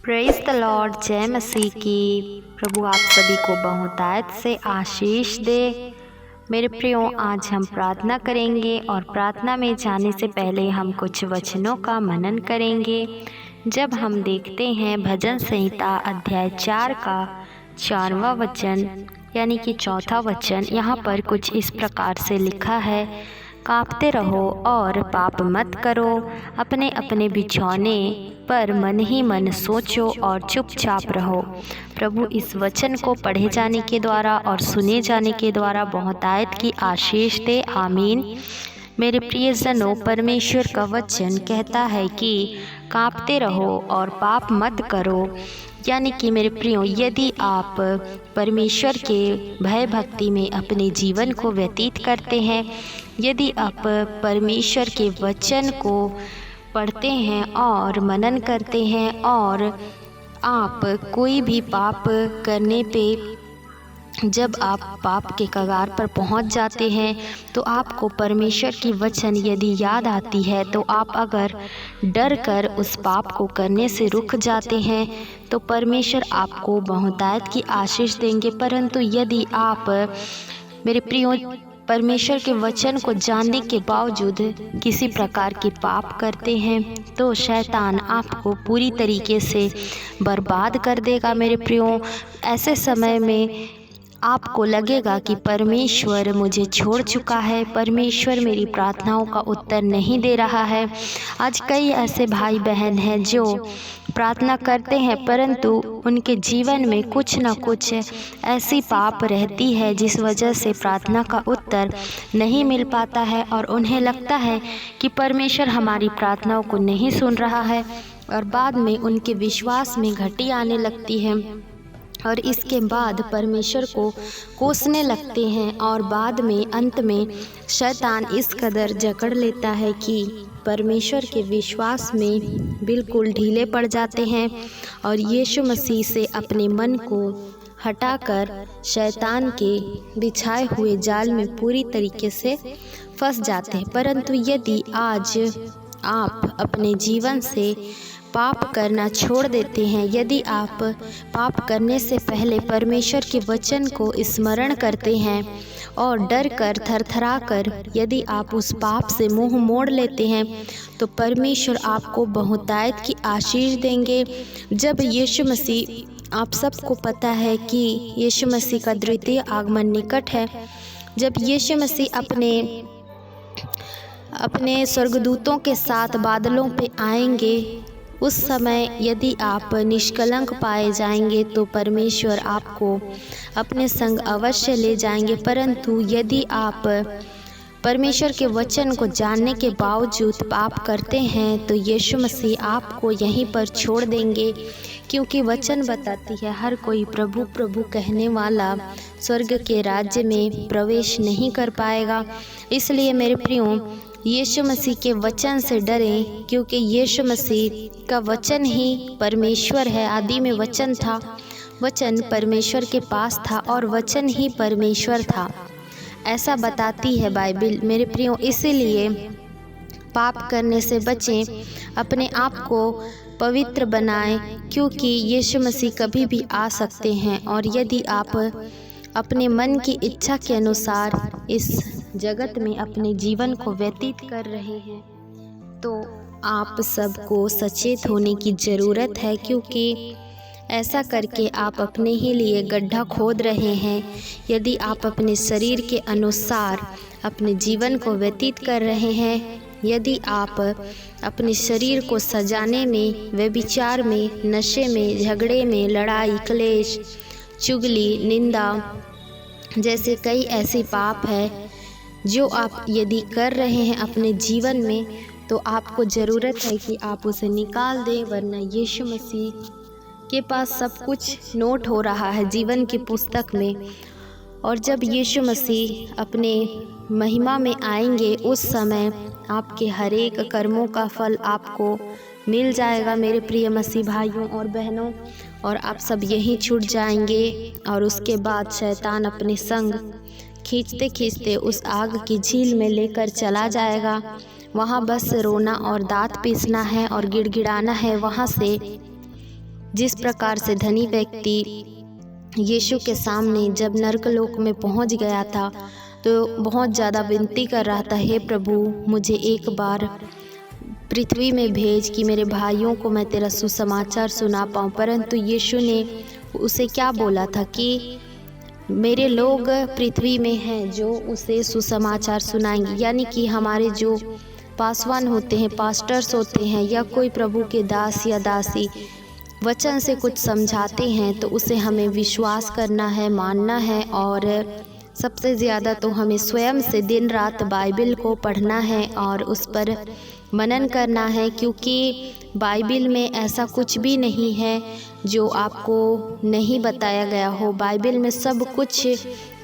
Praise the Lord. जय मसीह की। प्रभु आप सभी को बहुतायत से आशीष दे। मेरे प्रियो, आज हम प्रार्थना करेंगे और प्रार्थना में जाने से पहले हम कुछ वचनों का मनन करेंगे। जब हम देखते हैं भजन संहिता अध्याय 4 का 4वां वचन यानी कि चौथा वचन, यहाँ पर कुछ इस प्रकार से लिखा है, काँपते रहो और पाप मत करो, अपने अपने बिछौने पर मन ही मन सोचो और चुपचाप रहो। प्रभु इस वचन को पढ़े जाने के द्वारा और सुने जाने के द्वारा बहुतायत की आशीष दे। आमीन। मेरे प्रियजनों, परमेश्वर का वचन कहता है कि काँपते रहो और पाप मत करो। यानी कि मेरे प्रियो, यदि आप परमेश्वर के भय भक्ति में अपने जीवन को व्यतीत करते हैं, यदि आप परमेश्वर के वचन को पढ़ते हैं और मनन करते हैं और आप कोई भी पाप करने पे जब आप पाप के कगार पर पहुंच जाते हैं तो आपको परमेश्वर की वचन यदि याद आती है तो आप अगर डर कर उस पाप को करने से रुक जाते हैं तो परमेश्वर आपको बहुतायत की आशीष देंगे। परंतु यदि आप मेरे प्रियो परमेश्वर के वचन को जानने के बावजूद किसी प्रकार के पाप करते हैं तो शैतान आपको पूरी तरीके से बर्बाद कर देगा। मेरे प्रियो, ऐसे समय में आपको लगेगा कि परमेश्वर मुझे छोड़ चुका है, परमेश्वर मेरी प्रार्थनाओं का उत्तर नहीं दे रहा है। आज कई ऐसे भाई बहन हैं जो प्रार्थना करते हैं परंतु उनके जीवन में कुछ न कुछ ऐसी पाप रहती है जिस वजह से प्रार्थना का उत्तर नहीं मिल पाता है और उन्हें लगता है कि परमेश्वर हमारी प्रार्थनाओं को नहीं सुन रहा है और बाद में उनके विश्वास में घटी आने लगती है और इसके बाद परमेश्वर को कोसने लगते हैं और बाद में अंत में शैतान इस कदर जकड़ लेता है कि परमेश्वर के विश्वास में बिल्कुल ढीले पड़ जाते हैं और यीशु मसीह से अपने मन को हटाकर शैतान के बिछाए हुए जाल में पूरी तरीके से फंस जाते हैं। परंतु यदि आज आप अपने जीवन से पाप करना छोड़ देते हैं, यदि आप पाप करने से पहले परमेश्वर के वचन को स्मरण करते हैं और डर कर थरथरा कर यदि आप उस पाप से मुंह मोड़ लेते हैं तो परमेश्वर आपको बहुतायत की आशीष देंगे। जब यीशु मसीह, आप सबको पता है कि यीशु मसीह का द्वितीय आगमन निकट है, जब यीशु मसीह अपने स्वर्गदूतों के साथ बादलों पे आएंगे, उस समय यदि आप निष्कलंक पाए जाएंगे तो परमेश्वर आपको अपने संग अवश्य ले जाएंगे। परंतु यदि आप परमेश्वर के वचन को जानने के बावजूद पाप करते हैं तो यीशु मसीह आपको यहीं पर छोड़ देंगे, क्योंकि वचन बताती है हर कोई प्रभु प्रभु कहने वाला स्वर्ग के राज्य में प्रवेश नहीं कर पाएगा। इसलिए मेरे प्रियो, यीशु मसीह के वचन से डरें, क्योंकि यीशु मसीह का वचन ही परमेश्वर है। आदि में वचन था, वचन परमेश्वर के पास था और वचन ही परमेश्वर था, ऐसा बताती है बाइबिल। मेरे प्रियो, इसीलिए पाप करने से बचें, अपने आप को पवित्र बनाएं, क्योंकि यीशु मसीह कभी भी आ सकते हैं। और यदि आप अपने मन की इच्छा के अनुसार इस जगत में अपने जीवन को व्यतीत कर रहे हैं तो आप सबको सचेत होने की ज़रूरत है, क्योंकि ऐसा करके आप अपने ही लिए गड्ढा खोद रहे हैं। यदि आप अपने शरीर के अनुसार अपने जीवन को व्यतीत कर रहे हैं, यदि आप अपने शरीर को सजाने में, व्यभिचार में, नशे में, झगड़े में, लड़ाई, क्लेश, चुगली, निंदा जैसे कई ऐसे पाप है जो आप यदि कर रहे हैं अपने जीवन में तो आपको ज़रूरत है कि आप उसे निकाल दें, वरना यीशु मसीह के पास सब कुछ नोट हो रहा है जीवन की पुस्तक में। और जब यीशु मसीह अपने महिमा में आएंगे उस समय आपके हर एक कर्मों का फल आपको मिल जाएगा मेरे प्रिय मसीह भाइयों और बहनों, और आप सब यहीं छूट जाएंगे और उसके बाद शैतान अपने संग खींचते खींचते उस आग की झील में लेकर चला जाएगा। वहाँ बस रोना और दांत पीसना है और गिड़गिड़ाना है, वहाँ से जिस प्रकार से धनी व्यक्ति यीशु के सामने जब नरकलोक में पहुंच गया था तो बहुत ज़्यादा विनती कर रहा था, हे प्रभु मुझे एक बार पृथ्वी में भेज कि मेरे भाइयों को मैं तेरा सुसमाचार सुना पाऊँ। परंतु यीशु ने उसे क्या बोला था कि मेरे लोग पृथ्वी में हैं जो उसे सुसमाचार सुनाएंगे, यानी कि हमारे जो पासवान होते हैं, पास्टर्स होते हैं, या कोई प्रभु के दास या दासी वचन से कुछ समझाते हैं तो उसे हमें विश्वास करना है, मानना है। और सबसे ज़्यादा तो हमें स्वयं से दिन रात बाइबल को पढ़ना है और उस पर मनन करना है, क्योंकि बाइबल में ऐसा कुछ भी नहीं है जो आपको नहीं बताया गया हो। बाइबल में सब कुछ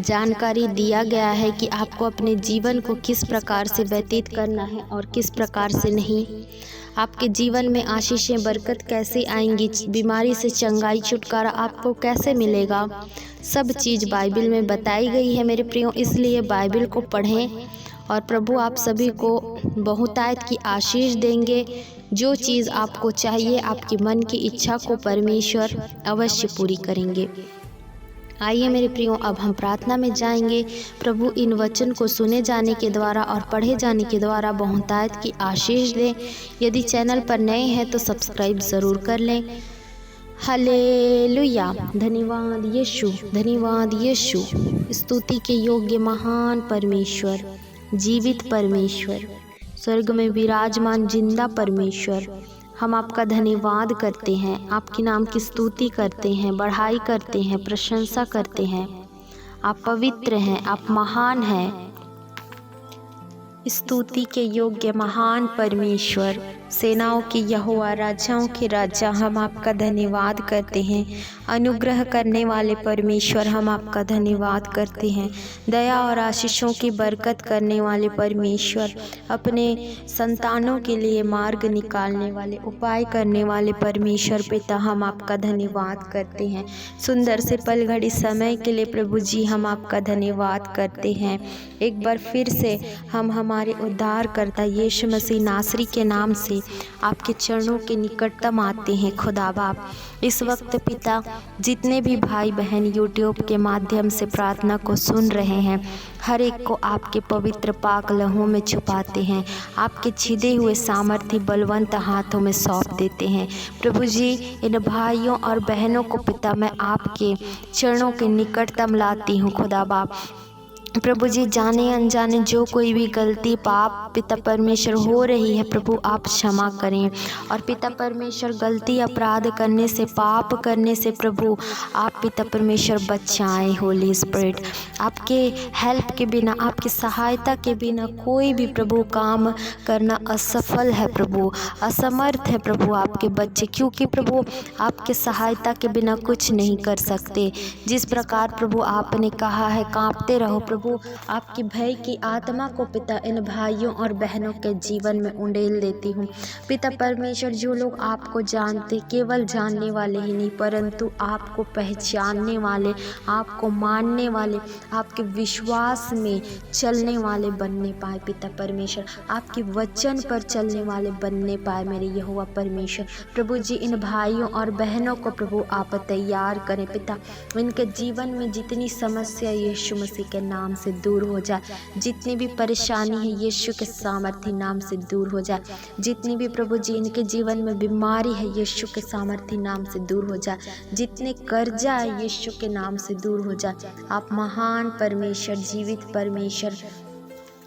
जानकारी दिया गया है कि आपको अपने जीवन को किस प्रकार से व्यतीत करना है और किस प्रकार से नहीं। आपके जीवन में आशीषें, बरकत कैसे आएंगी, बीमारी से चंगाई, छुटकारा आपको कैसे मिलेगा, सब चीज़ बाइबल में बताई गई है मेरे प्रियो। इसलिए बाइबल को पढ़ें और प्रभु आप सभी को बहुतायत की आशीष देंगे। जो चीज़ आपको चाहिए, आपके मन की इच्छा को परमेश्वर अवश्य पूरी करेंगे। आइए मेरे प्रियो, अब हम प्रार्थना में जाएंगे। प्रभु इन वचन को सुने जाने के द्वारा और पढ़े जाने के द्वारा बहुतायत की आशीष दें। यदि चैनल पर नए हैं तो सब्सक्राइब ज़रूर कर लें। हालेलुया, धन्यवाद यीशु, धन्यवाद यीशु। स्तुति के योग्य महान परमेश्वर, जीवित परमेश्वर, स्वर्ग में विराजमान जिंदा परमेश्वर, हम आपका धन्यवाद करते हैं, आपके नाम की स्तुति करते हैं, बढ़ाई करते हैं, प्रशंसा करते हैं। आप पवित्र हैं, आप महान हैं। स्तुति के योग्य महान परमेश्वर, सेनाओं के यहोवा, राजाओं के राजा, हम आपका धन्यवाद करते हैं। अनुग्रह करने वाले परमेश्वर, हम आपका धन्यवाद करते हैं। दया और आशीषों की बरकत करने वाले परमेश्वर, अपने संतानों के लिए मार्ग निकालने वाले, उपाय करने वाले परमेश्वर पिता, हम आपका धन्यवाद करते हैं। सुंदर से पल घड़ी समय के लिए प्रभु जी हम आपका धन्यवाद करते हैं। एक बार फिर से हम हमारे उद्धारकर्ता यीशु मसीह नासरी के नाम से आपके चरणों के निकटतम आते हैं। खुदा बाप, इस वक्त पिता जितने भी भाई बहन यूट्यूब के माध्यम से प्रार्थना को सुन रहे हैं, हर एक को आपके पवित्र पाक लहू में छुपाते हैं, आपके छिदे हुए सामर्थ्य बलवंत हाथों में सौंप देते हैं। प्रभु जी, इन भाइयों और बहनों को पिता मैं आपके चरणों के निकटतम लाती हूँ। खुदा बाप, प्रभु जी, जाने अनजाने जो कोई भी गलती पाप पिता परमेश्वर हो रही है, प्रभु आप क्षमा करें। और पिता परमेश्वर, गलती अपराध करने से, पाप करने से प्रभु आप पिता परमेश्वर बचाएं। होली स्पिरिट, आपके हेल्प के बिना, आपकी सहायता के बिना कोई भी प्रभु काम करना असफल है प्रभु, असमर्थ है प्रभु आपके बच्चे, क्योंकि प्रभु आपके सहायता के बिना कुछ नहीं कर सकते। जिस प्रकार प्रभु आपने कहा है, कांपते रहो प्रभु, आपकी भय की आत्मा को पिता इन भाइयों और बहनों के जीवन में उंडेल देती हूँ। पिता परमेश्वर, जो लोग आपको जानते, केवल जानने वाले ही नहीं परंतु आपको पहचानने वाले, आपको मानने वाले, आपके विश्वास में चलने वाले बनने पाए पिता परमेश्वर, आपके वचन पर चलने वाले बनने पाए मेरे यहोवा परमेश्वर। प्रभु जी, इन भाइयों और बहनों को प्रभु आप तैयार करें पिता, इनके जीवन में जितनी समस्या यीशु मसीह के नाम से दूर हो जाए, जितनी भी परेशानी है यीशु के सामर्थ्य नाम से दूर हो जाए, जितनी भी प्रभु जी इनके जीवन में बीमारी है यीशु के सामर्थ्य नाम से दूर हो जाए, जितने कर्जा है यीशु के नाम से दूर हो जाए। आप महान परमेश्वर, जीवित परमेश्वर,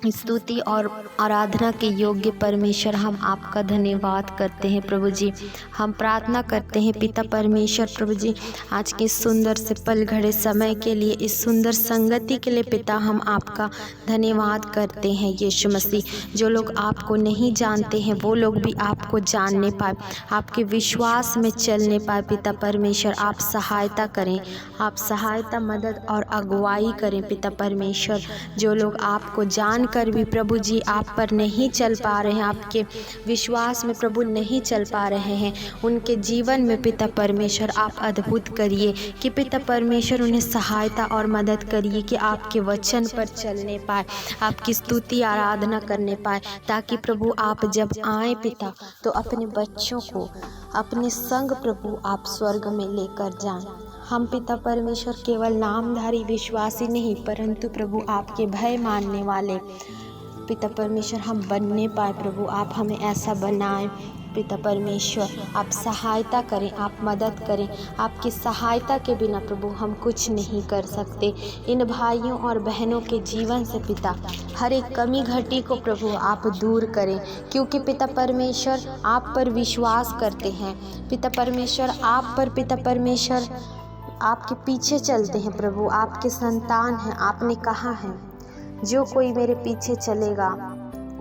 स्तुति और आराधना के योग्य परमेश्वर, हम आपका धन्यवाद करते हैं प्रभु जी। हम प्रार्थना करते हैं पिता परमेश्वर प्रभु जी, आज के सुंदर से पल घड़े समय के लिए, इस सुंदर संगति के लिए पिता हम आपका धन्यवाद करते हैं यीशु मसीह। जो लोग आपको नहीं जानते हैं वो लोग भी आपको जानने पाए, आपके विश्वास में चलने पाए पिता परमेश्वर। आप सहायता करें, आप सहायता, मदद और अगुवाई करें पिता परमेश्वर। जो लोग आपको जान जानकर भी प्रभु जी आप पर नहीं चल पा रहे हैं, आपके विश्वास में प्रभु नहीं चल पा रहे हैं, उनके जीवन में पिता परमेश्वर आप अद्भुत करिए कि पिता परमेश्वर उन्हें सहायता और मदद करिए कि आपके वचन पर चलने पाए, आपकी स्तुति आराधना करने पाए, ताकि प्रभु आप जब आए पिता तो अपने बच्चों को अपने संग प्रभु आप स्वर्ग में लेकर जाएं। हम पिता परमेश्वर केवल नामधारी विश्वासी नहीं परंतु प्रभु आपके भय मानने वाले पिता परमेश्वर हम बनने पाए। प्रभु आप हमें ऐसा बनाएं पिता परमेश्वर, आप सहायता करें, आप मदद करें। आपकी सहायता के बिना प्रभु हम कुछ नहीं कर सकते। इन भाइयों और बहनों के जीवन से पिता हर एक कमी घटी को प्रभु आप दूर करें, क्योंकि पिता परमेश्वर आप पर विश्वास करते हैं। पिता परमेश्वर आप पर पिता परमेश्वर आपके पीछे चलते हैं। प्रभु आपके संतान हैं। आपने कहा है जो कोई मेरे पीछे चलेगा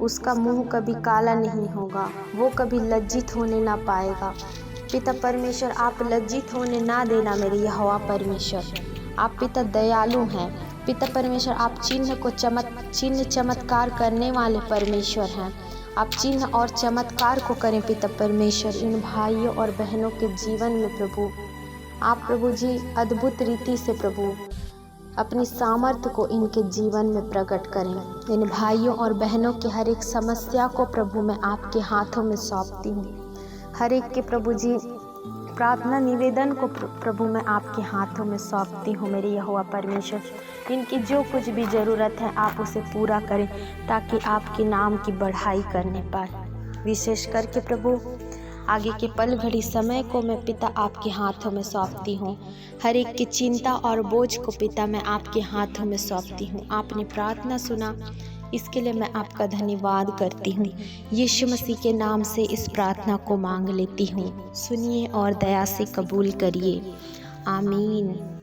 उसका मुंह कभी काला नहीं होगा, वो कभी लज्जित होने ना पाएगा। पिता परमेश्वर आप लज्जित होने ना देना मेरे यहोवा परमेश्वर। आप पिता दयालु हैं। पिता परमेश्वर आप चिन्ह चमत्कार करने वाले परमेश्वर हैं। आप चिन्ह और चमत्कार को करें पिता परमेश्वर इन भाइयों और बहनों के जीवन में प्रभु। आप प्रभु जी अद्भुत रीति से प्रभु अपनी सामर्थ्य को इनके जीवन में प्रकट करें। इन भाइयों और बहनों की हर एक समस्या को प्रभु मैं आपके हाथों में सौंपती हूँ। हर एक के प्रभु जी प्रार्थना निवेदन को प्रभु मैं आपके हाथों में सौंपती हूँ मेरे यहोवा परमेश्वर। इनकी जो कुछ भी ज़रूरत है आप उसे पूरा करें ताकि आपके नाम की बढ़ाई करने पाए। विशेष करके प्रभु आगे के पल घड़ी समय को मैं पिता आपके हाथों में सौंपती हूँ। हर एक की चिंता और बोझ को पिता मैं आपके हाथों में सौंपती हूँ। आपने प्रार्थना सुना, इसके लिए मैं आपका धन्यवाद करती हूँ। यीशु मसीह के नाम से इस प्रार्थना को मांग लेती हूँ। सुनिए और दया से कबूल करिए। आमीन।